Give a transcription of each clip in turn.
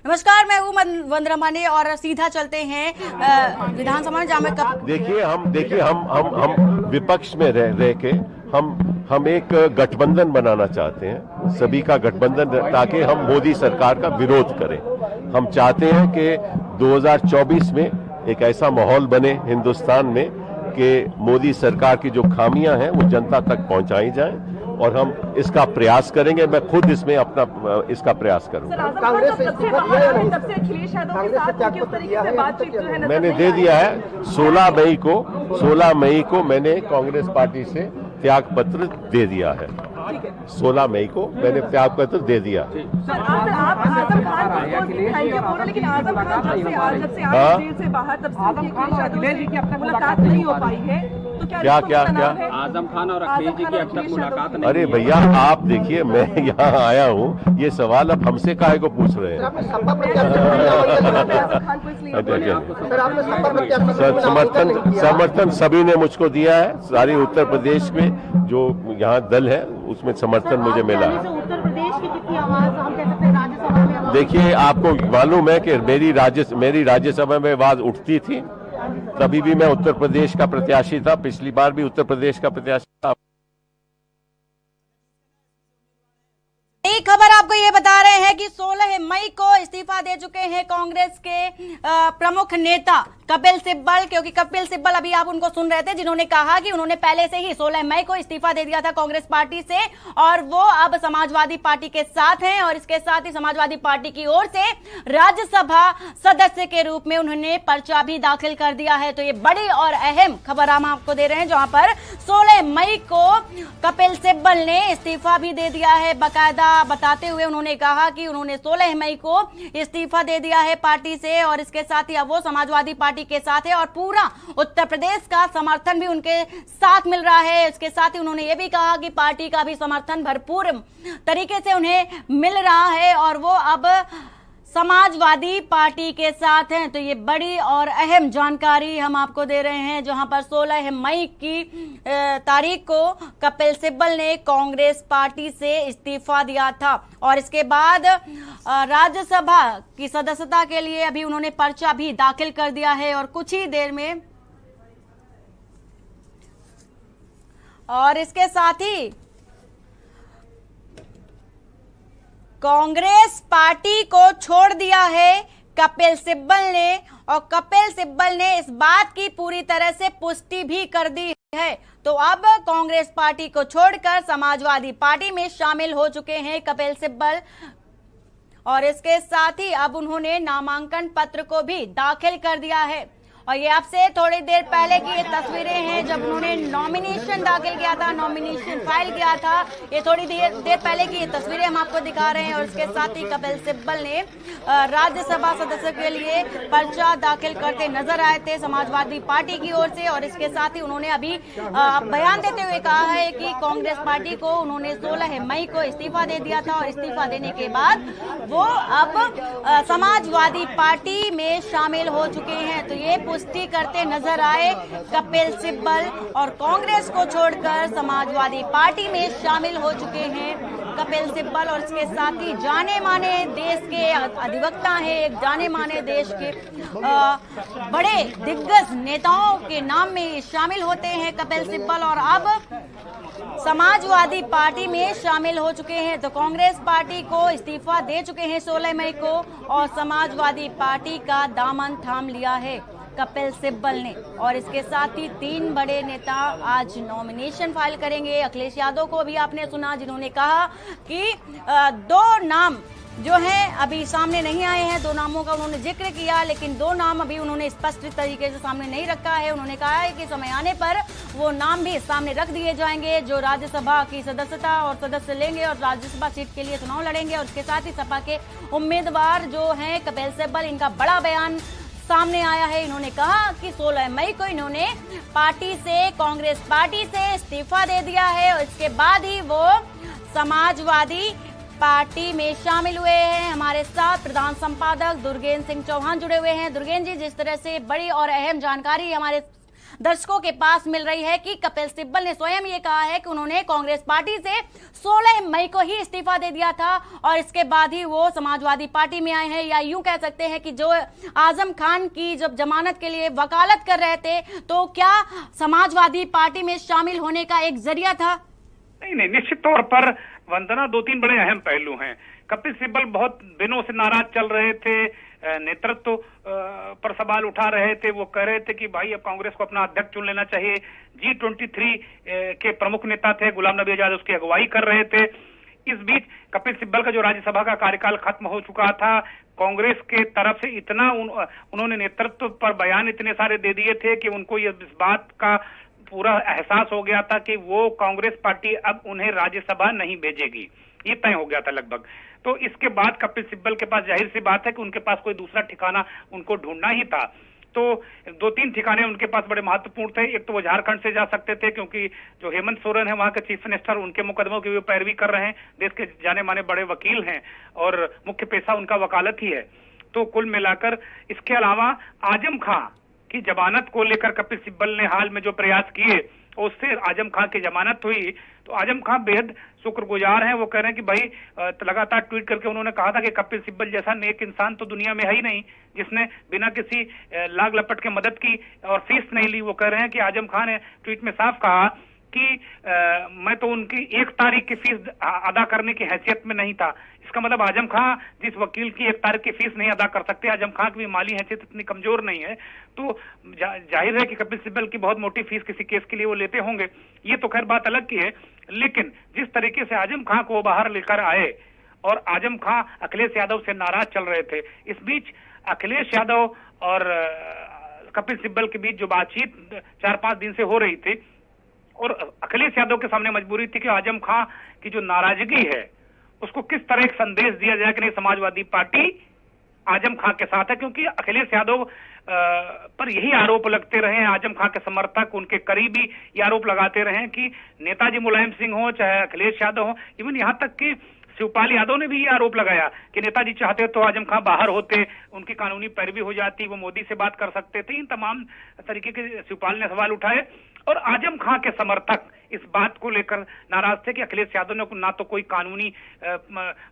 नमस्कार, मैं हूँ वंदना माने और सीधा चलते हैं विधानसभा में जहाँ मैं देखिए हम विपक्ष में रह के हम एक गठबंधन बनाना चाहते हैं, सभी का गठबंधन, ताकि हम मोदी सरकार का विरोध करें। हम चाहते हैं कि 2024 में एक ऐसा माहौल बने हिंदुस्तान में कि मोदी सरकार की जो खामियां हैं वो जनता तक पहुंचाई जाएं, और हम इसका प्रयास करेंगे। मैं खुद इसमें अपना इसका प्रयास करूंगा। मैंने दे दिया है 16 मई को मैंने कांग्रेस पार्टी से त्याग पत्र दे दिया है। 16 मई को मैंने त्याग पत्र दे दिया। क्या आजम खान और अखिलेश जी की अब तक मुलाकात नहीं। अरे भैया, आप देखिए, मैं यहाँ आया हूँ, ये सवाल अब हमसे काहे को पूछ रहे हैं? समर्थन सभी ने मुझको दिया है। सारी उत्तर प्रदेश में जो यहाँ दल है उसमें समर्थन मुझे मिला है। उत्तर प्रदेश की कितनी आवाज हम कह सकते हैं राज्यसभा में? देखिए, आपको मालूम है कि मेरी राज्यसभा में आवाज उठती थी, तभी भी मैं उत्तर प्रदेश का प्रत्याशी था, पिछली बार भी उत्तर प्रदेश का प्रत्याशी था। एक खबर आपको ये बता रहे हैं कि 16 मई को इस्तीफा दे चुके हैं कांग्रेस के प्रमुख नेता कपिल सिब्बल, क्योंकि कपिल सिब्बल अभी आप उनको सुन रहे थे, जिन्होंने कहा कि उन्होंने पहले से ही 16 मई को इस्तीफा दे दिया था कांग्रेस पार्टी से और वो अब समाजवादी पार्टी के साथ हैं। और इसके साथ ही समाजवादी पार्टी की ओर से राज्यसभा सदस्य के रूप में उन्होंने पर्चा भी दाखिल कर दिया है। तो ये बड़ी और अहम खबर हम आपको दे रहे हैं, जहां पर 16 मई को कपिल सिब्बल ने इस्तीफा भी दे दिया है। बाकायदा बताते हुए उन्होंने कहा कि उन्होंने 16 मई को इस्तीफा दे दिया है पार्टी से, और इसके साथ ही अब वो समाजवादी पार्टी के साथ है और पूरा उत्तर प्रदेश का समर्थन भी उनके साथ मिल रहा है। इसके साथ ही उन्होंने ये भी कहा कि पार्टी का भी समर्थन भरपूर तरीके से उन्हें मिल रहा है और वो अब समाजवादी पार्टी के साथ हैं। तो ये बड़ी और अहम जानकारी हम आपको दे रहे हैं, जहां पर 16 मई की तारीख को कपिल सिब्बल ने कांग्रेस पार्टी से इस्तीफा दिया था और इसके बाद राज्यसभा की सदस्यता के लिए अभी उन्होंने पर्चा भी दाखिल कर दिया है और कुछ ही देर में, और इसके साथ ही कांग्रेस पार्टी को छोड़ दिया है कपिल सिब्बल ने, और कपिल सिब्बल ने इस बात की पूरी तरह से पुष्टि भी कर दी है। तो अब कांग्रेस पार्टी को छोड़कर समाजवादी पार्टी में शामिल हो चुके हैं कपिल सिब्बल, और इसके साथ ही अब उन्होंने नामांकन पत्र को भी दाखिल कर दिया है। और ये आपसे थोड़ी देर पहले की ये तस्वीरें हैं जब उन्होंने नॉमिनेशन दाखिल किया था, नॉमिनेशन फाइल किया था। ये थोड़ी देर पहले की ये तस्वीरें हम आपको दिखा रहे हैं। और इसके साथ ही कपिल सिब्बल ने राज्यसभा सदस्य के लिए पर्चा दाखिल करते नजर आए थे समाजवादी पार्टी की ओर से। और इसके साथ ही उन्होंने अभी बयान देते हुए कहा है कि कांग्रेस पार्टी को उन्होंने 16 मई को इस्तीफा दे दिया था और इस्तीफा देने के बाद वो अब समाजवादी पार्टी में शामिल हो चुके हैं। तो ये पुष्टि करते नजर आए कपिल सिब्बल और कांग्रेस को छोड़कर समाजवादी पार्टी में शामिल हो चुके हैं कपिल सिब्बल। और इसके साथ ही जाने माने देश के अधिवक्ता हैं, जाने माने देश के बड़े दिग्गज नेताओं के नाम में शामिल होते हैं कपिल सिब्बल, और अब समाजवादी पार्टी में शामिल हो चुके हैं। तो कांग्रेस पार्टी को इस्तीफा दे चुके हैं 16 मई को और समाजवादी पार्टी का दामन थाम लिया है कपिल सिब्बल ने। और इसके साथ ही 3 बड़े नेता आज नॉमिनेशन फाइल करेंगे। अखिलेश यादव को भी आपने सुना, जिन्होंने कहा कि 2 नाम जो हैं अभी सामने नहीं आए हैं। 2 नामों का उन्होंने जिक्र किया, लेकिन 2 नाम अभी उन्होंने स्पष्ट तरीके से सामने नहीं रखा है। उन्होंने कहा है कि समय आने पर वो नाम भी सामने रख दिए जाएंगे जो राज्यसभा की सदस्यता और सदस्य लेंगे और राज्यसभा सीट के लिए चुनाव लड़ेंगे। और इसके साथ ही सपा के उम्मीदवार जो हैं कपिल सिब्बल, इनका बड़ा बयान सामने आया है। इन्होंने कहा कि 16 मई को इन्होंने पार्टी से, कांग्रेस पार्टी से इस्तीफा दे दिया है और इसके बाद ही वो समाजवादी पार्टी में शामिल हुए हैं। हमारे साथ प्रधान संपादक दुर्गेंद्र सिंह चौहान जुड़े हुए हैं। दुर्गेंद्र जी, जिस तरह से बड़ी और अहम जानकारी हमारे दर्शकों के पास मिल रही है कि कपिल सिब्बल ने स्वयं ये कहा है कि उन्होंने कांग्रेस पार्टी से 16 मई को ही इस्तीफा दे दिया था और इसके बाद ही वो समाजवादी पार्टी में आए हैं, या यूं कह सकते हैं कि जो आजम खान की जब जमानत के लिए वकालत कर रहे थे तो क्या समाजवादी पार्टी में शामिल होने का एक जरिया था? नहीं, निश्चित तौर पर वंदना, 2-3 बड़े अहम पहलू हैं। कपिल सिब्बल बहुत दिनों से नाराज चल रहे थे, नेतृत्व पर सवाल उठा रहे थे। वो कह रहे थे कि भाई अब कांग्रेस को अपना अध्यक्ष चुन लेना चाहिए। G23 के प्रमुख नेता थे गुलाम नबी आजाद, उसकी अगुवाई कर रहे थे। इस बीच कपिल सिब्बल का जो राज्यसभा का कार्यकाल खत्म हो चुका था, कांग्रेस के तरफ से इतना उन्होंने नेतृत्व पर बयान इतने सारे दे दिए थे कि उनको इस बात का पूरा एहसास हो गया था कि वो कांग्रेस पार्टी अब उन्हें राज्यसभा नहीं भेजेगी। ये तय हो गया था लगभग। तो इसके बाद कपिल सिब्बल के पास जाहिर सी बात है कि उनके पास कोई दूसरा ठिकाना उनको ढूंढना ही था। तो 2-3 ठिकाने उनके पास बड़े महत्वपूर्ण थे। एक तो वो झारखंड से जा सकते थे, क्योंकि जो हेमंत सोरेन है वहां के चीफ मिनिस्टर, उनके मुकदमों की वो पैरवी कर रहे हैं। देश के जाने माने बड़े वकील हैं और मुख्य पेशा उनका वकालत ही है। तो कुल मिलाकर इसके अलावा आजम खां की जमानत को लेकर कपिल सिब्बल ने हाल में जो प्रयास किए, उससे आजम खां की जमानत हुई। तो आजम खां बेहद शुक्रगुजार हैं। वो कह रहे हैं कि भाई लगातार ट्वीट करके उन्होंने कहा था कि कपिल सिब्बल जैसा नेक इंसान तो दुनिया में है ही नहीं जिसने बिना किसी लाग लपट के मदद की और फीस नहीं ली। वो कह रहे हैं कि आजम खां ने ट्वीट में साफ कहा कि मैं तो उनकी 1 तारीख की फीस अदा करने की हैसियत में नहीं था। इसका मतलब आजम खां जिस वकील की 1 तारीख की फीस नहीं अदा कर सकते, आजम खां की भी माली हैसियत इतनी कमजोर नहीं है। तो जाहिर है कि कपिल सिब्बल की बहुत मोटी फीस किसी केस के लिए वो लेते होंगे। ये तो खैर बात अलग की है, लेकिन जिस तरीके से आजम खां को बाहर लेकर आए और आजम खां अखिलेश यादव से नाराज चल रहे थे, इस बीच अखिलेश यादव और कपिल सिब्बल के बीच जो बातचीत 4-5 दिन से हो रही थी, और अखिलेश यादव के सामने मजबूरी थी कि आजम खां की जो नाराजगी है उसको किस तरह एक संदेश दिया जाए कि नहीं, समाजवादी पार्टी आजम खां के साथ है। क्योंकि अखिलेश यादव पर यही आरोप लगते रहे हैं, आजम खां के समर्थक, उनके करीबी ये आरोप लगाते रहे कि नेताजी मुलायम सिंह हो चाहे अखिलेश यादव हो, इवन यहाँ तक कि शिवपाल यादव ने भी ये आरोप लगाया कि नेताजी चाहते तो आजम खां बाहर होते, उनकी कानूनी पैरवी हो जाती, वो मोदी से बात कर सकते थे। इन तमाम तरीके के शिवपाल ने सवाल उठाए और आजम खां के समर्थक इस बात को लेकर नाराज थे कि अखिलेश यादव ने ना तो कोई कानूनी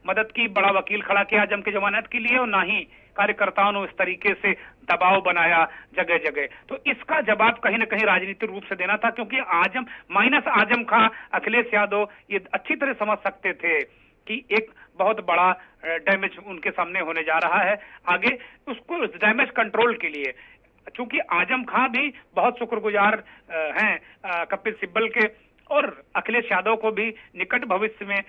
मदद की, बड़ा वकील खड़ा किया आजम की जमानत के लिए, और ना ही कार्यकर्ताओं ने इस तरीके से दबाव बनाया जगह जगह। तो इसका जवाब कहीं ना कहीं राजनीतिक रूप से देना था, क्योंकि आजम खां अखिलेश यादव ये अच्छी तरह समझ सकते थे कि एक बहुत बड़ा डैमेज उनके सामने होने जा रहा है आगे। उसको डैमेज कंट्रोल के लिए, चूंकि आजम खां भी बहुत शुक्रगुजार हैं कपिल सिब्बल के, और अखिलेश यादव को भी निकट भविष्य में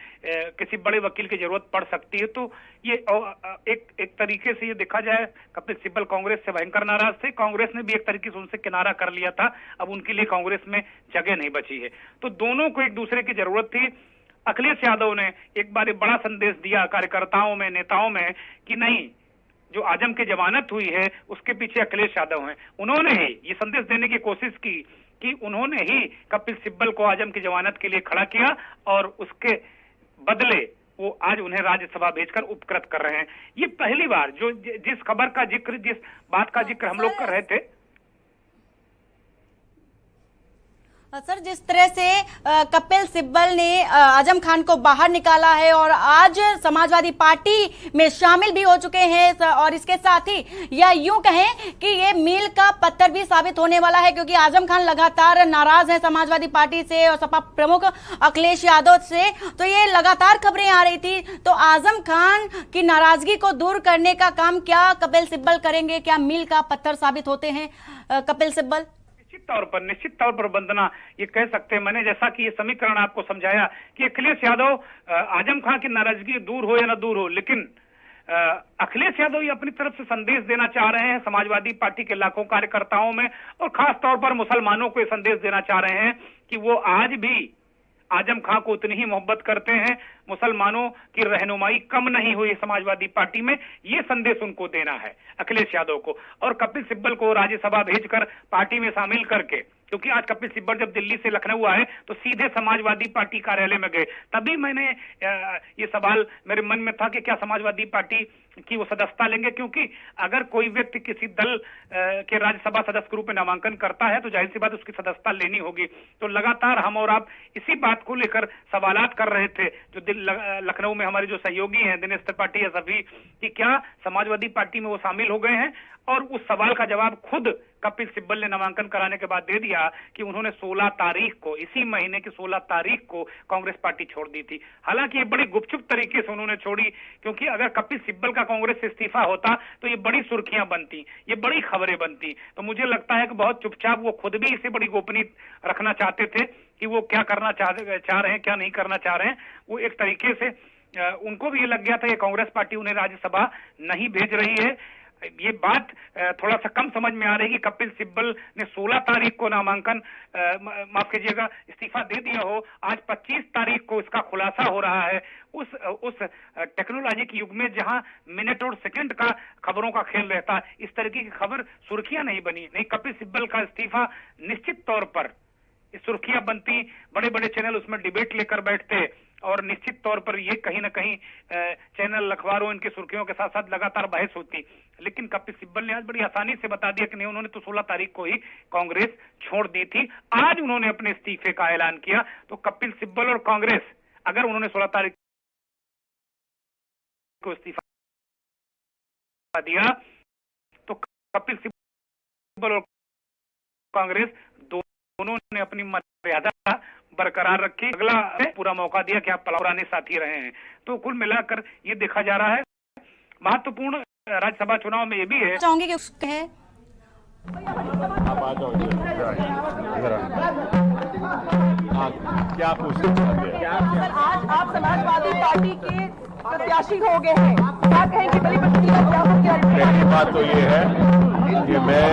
किसी बड़े वकील की जरूरत पड़ सकती है। तो ये एक तरीके से ये देखा जाए, कपिल सिब्बल कांग्रेस से भयंकर नाराज थे, कांग्रेस ने भी एक तरीके से उनसे किनारा कर लिया था, अब उनके लिए कांग्रेस में जगह नहीं बची है। तो दोनों को एक दूसरे की जरूरत थी। अखिलेश यादव ने एक बार बड़ा संदेश दिया कार्यकर्ताओं में, नेताओं में कि नहीं, जो आजम की जमानत हुई है उसके पीछे अखिलेश यादव हैं। उन्होंने ही ये संदेश देने की कोशिश की कि उन्होंने ही कपिल सिब्बल को आजम की जमानत के लिए खड़ा किया और उसके बदले वो आज उन्हें राज्यसभा भेजकर उपकृत कर रहे हैं। ये पहली बार जिस खबर का जिक्र, जिस बात का जिक्र हम लोग कर रहे थे। सर, जिस तरह से कपिल सिब्बल ने आजम खान को बाहर निकाला है और आज समाजवादी पार्टी में शामिल भी हो चुके हैं, और इसके साथ ही या यूं कहें कि ये मील का पत्थर भी साबित होने वाला है, क्योंकि आजम खान लगातार नाराज है समाजवादी पार्टी से और सपा प्रमुख अखिलेश यादव से। तो ये लगातार खबरें आ रही थी। तो आजम खान की नाराजगी को दूर करने का काम क्या कपिल सिब्बल करेंगे? क्या मील का पत्थर साबित होते हैं कपिल सिब्बल? निश्चित तौर पर वंदना, ये कह सकते हैं मैंने, जैसा कि ये समीकरण आपको समझाया कि अखिलेश यादव आजम खान की नाराजगी दूर हो या ना दूर हो, लेकिन अखिलेश यादव ये अपनी तरफ से संदेश देना चाह रहे हैं समाजवादी पार्टी के लाखों कार्यकर्ताओं में, और खास तौर पर मुसलमानों को ये संदेश देना चाह रहे हैं कि वो आज भी आजम खां को उतनी ही मोहब्बत करते हैं। मुसलमानों की रहनुमाई कम नहीं हुई समाजवादी पार्टी में, ये संदेश उनको देना है अखिलेश यादव को। और कपिल सिब्बल को राज्यसभा भेजकर पार्टी में शामिल करके क्योंकि आज कपिल सिब्बल जब दिल्ली से लखनऊ आए तो सीधे समाजवादी पार्टी कार्यालय में गए। तभी मैंने ये सवाल मेरे मन में था कि क्या समाजवादी पार्टी की वो सदस्यता लेंगे, क्योंकि अगर कोई व्यक्ति किसी दल के राज्यसभा सदस्य के रूप में नामांकन करता है तो जाहिर सी बात उसकी सदस्यता लेनी होगी। तो लगातार हम और आप इसी बात को लेकर सवालात कर रहे थे, जो लखनऊ में हमारे जो सहयोगी हैं दिनेश त्रिपाठी या सभी, कि क्या समाजवादी पार्टी में वो शामिल हो गए हैं। और उस सवाल का जवाब खुद कपिल सिब्बल ने नामांकन कराने के बाद दे दिया कि उन्होंने 16 तारीख को, इसी महीने की 16 तारीख को कांग्रेस पार्टी छोड़ दी थी। हालांकि ये बड़ी गुपचुप तरीके से उन्होंने छोड़ी, क्योंकि अगर कपिल सिब्बल का कांग्रेस से इस्तीफा होता तो ये बड़ी सुर्खियां बनती, ये बड़ी खबरें बनती। तो मुझे लगता है कि बहुत चुपचाप वो खुद भी इसे बड़ी गोपनीय रखना चाहते थे कि वो क्या करना चाह रहे हैं, क्या नहीं करना चाह रहे हैं। वो एक तरीके से उनको भी ये लग गया था कि कांग्रेस पार्टी उन्हें राज्यसभा नहीं भेज रही है। ये बात थोड़ा सा कम समझ में आ रही है कि कपिल सिब्बल ने 16 तारीख को नामांकन माफ कीजिएगा इस्तीफा दे दिया हो, आज 25 तारीख को इसका खुलासा हो रहा है। उस टेक्नोलॉजी के युग में जहां मिनट और सेकंड का खबरों का खेल रहता है, इस तरीके की खबर सुर्खियां नहीं बनी। नहीं, कपिल सिब्बल का इस्तीफा निश्चित तौर पर सुर्खियां बनती, बड़े बड़े चैनल उसमें डिबेट लेकर बैठते, और निश्चित तौर पर ये कहीं ना कहीं चैनल अखबारों इनकी सुर्खियों के साथ साथ लगातार बहस होती। लेकिन कपिल सिब्बल ने आज बड़ी आसानी से बता दिया कि नहीं, उन्होंने तो 16 तारीख को ही कांग्रेस छोड़ दी थी। आज उन्होंने अपने इस्तीफे का ऐलान किया। तो कपिल सिब्बल और कांग्रेस, अगर उन्होंने 16 तारीख को इस्तीफा दिया तो कपिल सिब्बल और कांग्रेस दोनों ने अपनी मर्यादा बरकरार रखी, अगला पूरा मौका दिया कि आप पुराने साथी रहे हैं। तो कुल मिलाकर ये देखा जा रहा है। महत्वपूर्ण राज्यसभा चुनाव में ये भी है। चाहूंगी कि उसके है क्या पूछना चाहते हैं? आज आप समाजवादी पार्टी के प्रत्याशी हो गए हैं, क्या कहेंगे? पहली प्रतिक्रिया क्या होगी? पहली बात तो ये है कि मैं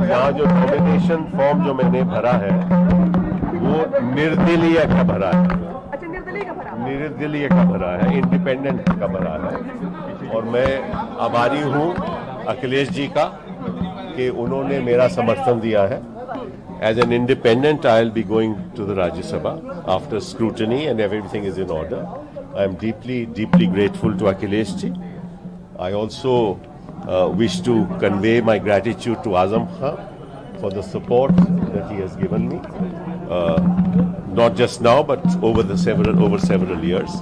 यहाँ जो नॉमिनेशन फॉर्म जो मैंने भरा है वो निर्दलीय का भरा है। अच्छा, निर्दलीय का भरा है, इंडिपेंडेंट का भरा है। और मैं आभारी हूँ अखिलेश जी का कि उन्होंने मेरा समर्थन दिया है। As an independent, I'll be going to the Rajya Sabha after scrutiny and everything is in order. I am deeply grateful to Akhilesh ji. I also wish to convey my gratitude to Azam Khan for the support that he has given me, not just now but over several years.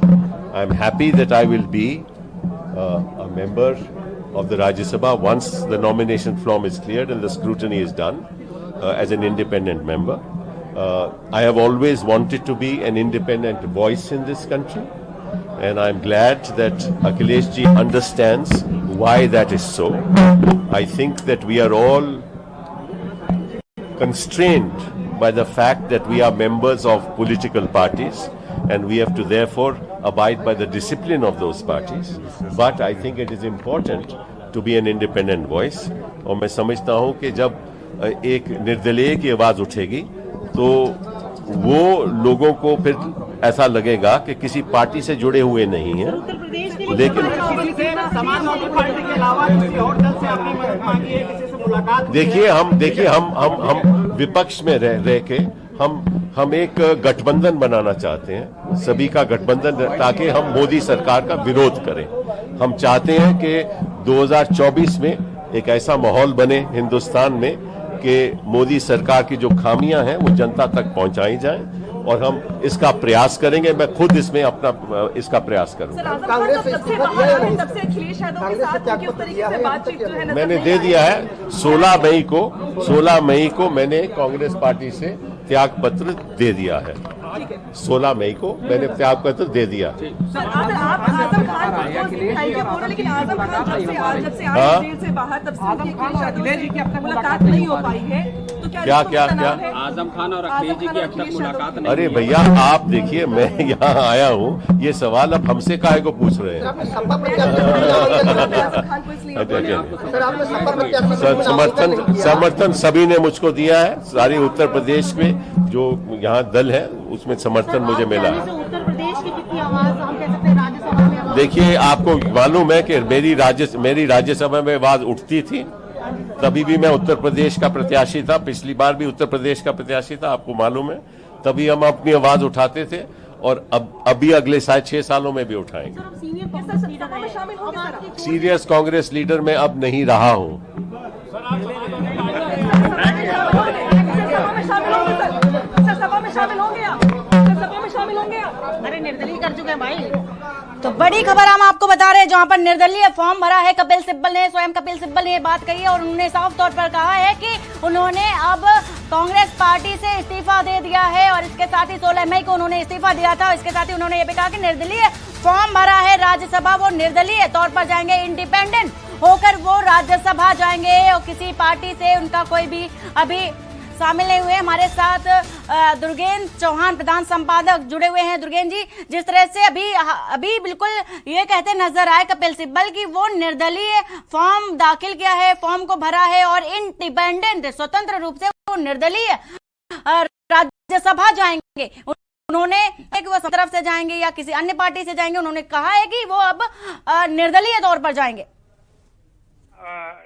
I am happy that I will be a member of the Rajya Sabha once the nomination form is cleared and the scrutiny is done. As an independent member, I have always wanted to be an independent voice in this country, and I'm glad that Akhilesh ji understands why that is so. I think that we are all constrained by the fact that we are members of political parties, and we have to therefore abide by the discipline of those parties. But I think it is important to be an independent voice. और मैं समझता हूँ कि जब एक निर्दलीय की आवाज उठेगी तो वो लोगों को फिर ऐसा लगेगा कि किसी पार्टी से जुड़े हुए नहीं हैं, लेकिन देखिए हम विपक्ष में रह के हम एक गठबंधन बनाना चाहते हैं, सभी का गठबंधन, ताकि हम मोदी सरकार का विरोध करें। हम चाहते हैं कि 2024 में एक ऐसा माहौल बने हिंदुस्तान में कि मोदी सरकार की जो खामियां हैं वो जनता तक पहुंचाई जाएं, और हम इसका प्रयास करेंगे। मैं खुद इसमें अपना इसका प्रयास करूंगा। मैंने दे दिया है 16 मई को मैंने कांग्रेस पार्टी से त्याग पत्र दे दिया है। 16 मई को मैंने त्याग पत्र दे दिया। क्या आजम खान और अखिलेश जी की अब तक मुलाकात नहीं। अरे भैया आप देखिए, मैं यहाँ आया हूँ, ये सवाल अब हमसे काहे को पूछ रहे हैं? समर्थन सभी ने मुझको दिया है। सारे उत्तर प्रदेश में जो यहाँ दल है उसमें समर्थन मुझे मिला है। उत्तर प्रदेश की कितनी आवाज हम कह सकते हैं राज्यसभा में? देखिए, आपको मालूम है कि मेरी राज्यसभा में आवाज उठती थी तभी भी मैं उत्तर प्रदेश का प्रत्याशी था, पिछली बार भी उत्तर प्रदेश का प्रत्याशी था, आपको मालूम है। तभी हम अपनी आवाज उठाते थे और अभी अगले 6 सालों में भी उठाएंगे। सीरियस कांग्रेस लीडर मैं अब नहीं रहा हूं। सभा में शामिल होंगे आप? अरे निर्दलीय कर चुके हैं भाई। तो बड़ी खबर हम आपको बता रहे हैं, जहां पर निर्दलीय फॉर्म भरा है कपिल सिब्बल ने, स्वयं कपिल सिब्बल ने ये बात कही है और उन्होंने साफ तौर पर कहा है कि उन्होंने अब कांग्रेस पार्टी से इस्तीफा दे दिया है और इसके साथ ही 16 मई को उन्होंने इस्तीफा दिया था। इसके साथ ही उन्होंने ये भी कहा कि निर्दलीय फॉर्म भरा है राज्यसभा, वो निर्दलीय तौर पर जाएंगे, इंडिपेंडेंट होकर वो राज्यसभा जाएंगे और किसी पार्टी से उनका कोई भी अभी शामिल नहीं हुए। हमारे साथ दुर्गेंद्र चौहान प्रधान संपादक जुड़े हुए हैं। दुर्गेंद्र जी, जिस तरह से अभी बिल्कुल ये कहते नजर आए कपिल सिब्बल की वो निर्दलीय फॉर्म दाखिल किया है, फॉर्म को भरा है और इंडिपेंडेंट स्वतंत्र रूप से वो निर्दलीय राज्यसभा जाएंगे। उन्होंने कि वो सब तरफ से जाएंगे या किसी अन्य पार्टी से जाएंगे, उन्होंने कहा है कि वो अब निर्दलीय तौर पर जाएंगे।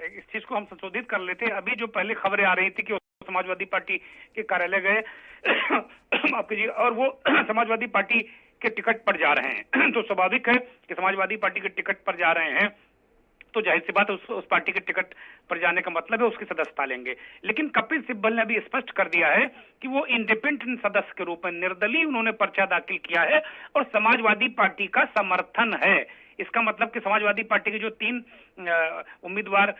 इस चीज को हम संशोधित कर लेते हैं। अभी जो पहले खबरें आ रही थी कि समाजवादी पार्टी के कार्यालय गए आपके जी और वो समाजवादी पार्टी के टिकट पर जा रहे हैं, तो स्वाभाविक है कि समाजवादी पार्टी के टिकट पर जा रहे हैं तो जाहिर सी बात उस पार्टी के टिकट पर जाने का मतलब है उसकी सदस्यता लेंगे। लेकिन कपिल सिब्बल ने अभी स्पष्ट कर दिया है कि वो इंडिपेंडेंट सदस्य के रूप में निर्दलीय उन्होंने पर्चा दाखिल किया है और समाजवादी पार्टी का समर्थन है। इसका मतलब कि समाजवादी पार्टी के जो 3 उम्मीदवार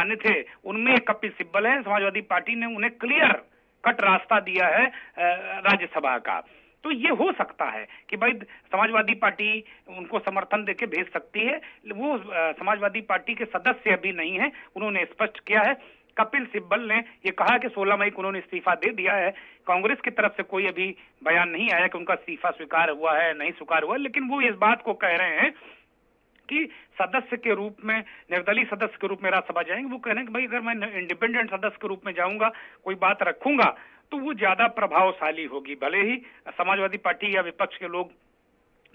आने थे उनमें कपिल सिब्बल है। समाजवादी पार्टी ने उन्हें क्लियर कट रास्ता दिया है राज्यसभा का। तो ये हो सकता है कि भाई समाजवादी पार्टी उनको समर्थन देके भेज सकती है। वो समाजवादी पार्टी के सदस्य अभी नहीं है, उन्होंने स्पष्ट किया है। कपिल सिब्बल ने ये कहा कि 16 मई को उन्होंने इस्तीफा दे दिया है। कांग्रेस की तरफ से कोई अभी बयान नहीं आया कि उनका इस्तीफा स्वीकार हुआ है नहीं स्वीकार हुआ, लेकिन वो इस बात को कह रहे हैं कि सदस्य के रूप में, निर्दलीय सदस्य के रूप में राज्यसभा जाएंगे। वो कह रहे हैं कि भाई अगर मैं इंडिपेंडेंट सदस्य के रूप में जाऊंगा, कोई बात रखूंगा तो वो ज्यादा प्रभावशाली होगी। भले ही समाजवादी पार्टी या विपक्ष के लोग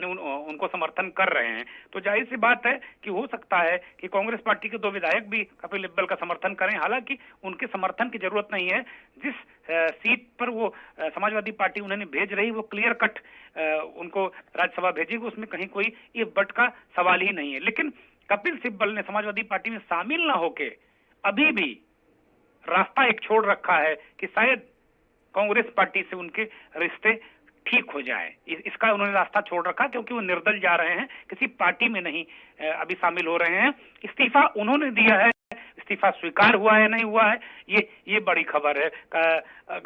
उनको समर्थन कर रहे हैं, तो जाहिर सी बात है कि हो सकता है कि कांग्रेस पार्टी के 2 विधायक भी कपिल सिब्बल का समर्थन करें। हालांकि उनके समर्थन की जरूरत नहीं है। जिस सीट पर वो समाजवादी पार्टी उन्हें भेज रही वो क्लियर कट उनको राज्यसभा भेजेगी, उसमें कहीं कोई इफ बट का सवाल ही नहीं है। लेकिन कपिल सिब्बल ने समाजवादी पार्टी में शामिल ना होके अभी भी रास्ता एक छोड़ रखा है कि शायद कांग्रेस पार्टी से उनके रिश्ते ठीक हो जाए। इसका उन्होंने रास्ता छोड़ रखा क्योंकि वो निर्दल जा रहे हैं, किसी पार्टी में नहीं अभी शामिल हो रहे हैं। इस्तीफा उन्होंने दिया है, इस्तीफा स्वीकार हुआ है नहीं हुआ है ये बड़ी खबर है।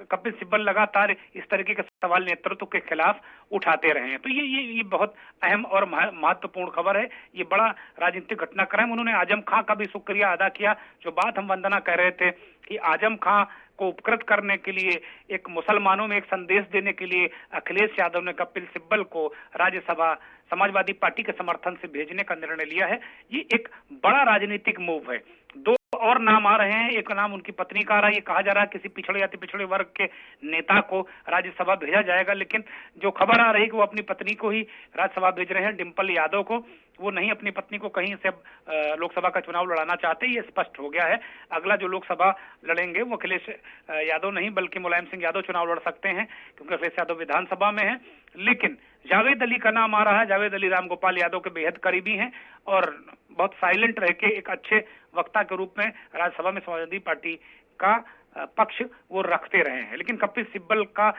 कपिल सिब्बल लगातार इस तरीके के सवाल नेतृत्व के खिलाफ उठाते रहे हैं, तो ये बहुत अहम और महत्वपूर्ण खबर है। ये बड़ा राजनीतिक घटनाक्रम। उन्होंने आजम खां का भी शुक्रिया अदा किया। जो बात हम वंदना कह रहे थे कि आजम खां को उपकृत करने के लिए, एक मुसलमानों में एक संदेश देने के लिए अखिलेश यादव ने कपिल सिब्बल को राज्यसभा समाजवादी पार्टी के समर्थन से भेजने का निर्णय लिया है। ये एक बड़ा राजनीतिक मूव है। 2 और नाम आ रहे हैं। एक नाम उनकी पत्नी का आ रहा है। ये कहा जा रहा है किसी पिछड़े या पिछड़े वर्ग के नेता को राज्यसभा भेजा जाएगा, लेकिन जो खबर आ रही है कि वो अपनी पत्नी को ही राज्यसभा भेज रहे हैं, डिंपल यादव को। वो नहीं अपनी पत्नी को कहीं से लोकसभा का चुनाव लड़ाना चाहते, ये स्पष्ट हो गया है। अगला जो लोकसभा लड़ेंगे वो अखिलेश यादव नहीं बल्कि मुलायम सिंह यादव चुनाव लड़ सकते हैं, क्योंकि अखिलेश यादव विधानसभा में है। लेकिन जावेद अली का नाम आ रहा है। जावेद अली राम गोपाल यादव के बेहद करीबी हैं और बहुत साइलेंट रह के एक अच्छे वक्ता के रूप में राज्यसभा में समाजवादी पार्टी का पक्ष वो रखते रहे हैं। लेकिन कपिल सिब्बल का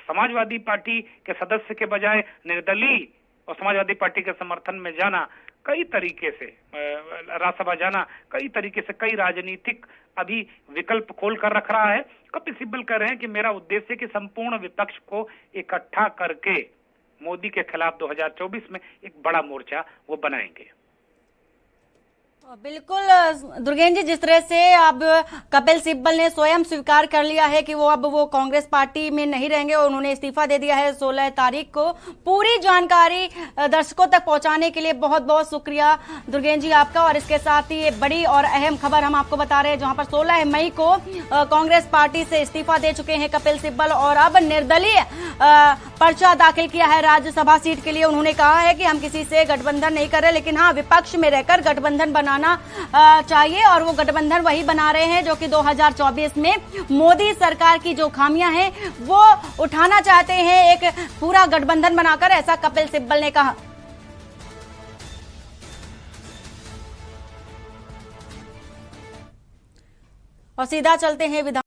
समाजवादी पार्टी के सदस्य के बजाय निर्दलीय और समाजवादी पार्टी के समर्थन में जाना, कई तरीके से राज्यसभा जाना कई तरीके से कई राजनीतिक अभी विकल्प खोल कर रख रहा है। कपिल सिब्बल कह रहे हैं कि मेरा उद्देश्य है कि संपूर्ण विपक्ष को इकट्ठा करके मोदी के खिलाफ 2024 में एक बड़ा मोर्चा वो बनाएंगे। बिल्कुल दुर्गेंद्र जी, जिस तरह से अब कपिल सिब्बल ने स्वयं स्वीकार कर लिया है कि वो कांग्रेस पार्टी में नहीं रहेंगे और उन्होंने इस्तीफा दे दिया है 16 तारीख को। पूरी जानकारी दर्शकों तक पहुंचाने के लिए बहुत बहुत शुक्रिया दुर्गेंद्र जी आपका। और इसके साथ ही ये बड़ी और अहम खबर हम आपको बता रहे हैं, जहां पर 16 मई को कांग्रेस पार्टी से इस्तीफा दे चुके हैं कपिल सिब्बल और अब निर्दलीय पर्चा दाखिल किया है राज्यसभा सीट के लिए। उन्होंने कहा है कि हम किसी से गठबंधन नहीं कर रहे, लेकिन हाँ, विपक्ष में रहकर गठबंधन बनाना चाहिए, और वो गठबंधन वही बना रहे हैं जो कि 2024 में मोदी सरकार की जो खामियां हैं वो उठाना चाहते हैं एक पूरा गठबंधन बनाकर, ऐसा कपिल सिब्बल ने कहा। और सीधा चलते हैं विधान